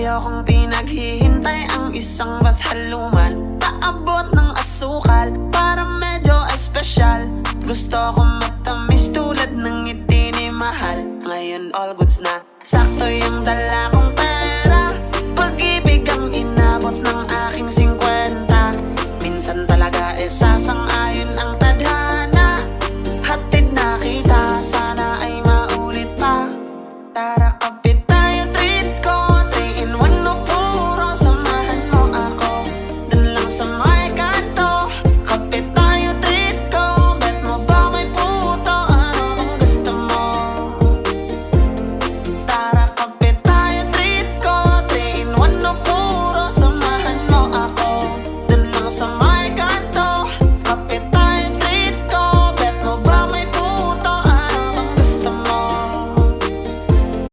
Ayokong pinaghihintay ang isang bathaluman. Paabot ng asukal para medyo espesyal. Gusto ko matamis tulad ng ngiti ni mahal. Ngayon all goods na, sakto yung dala kong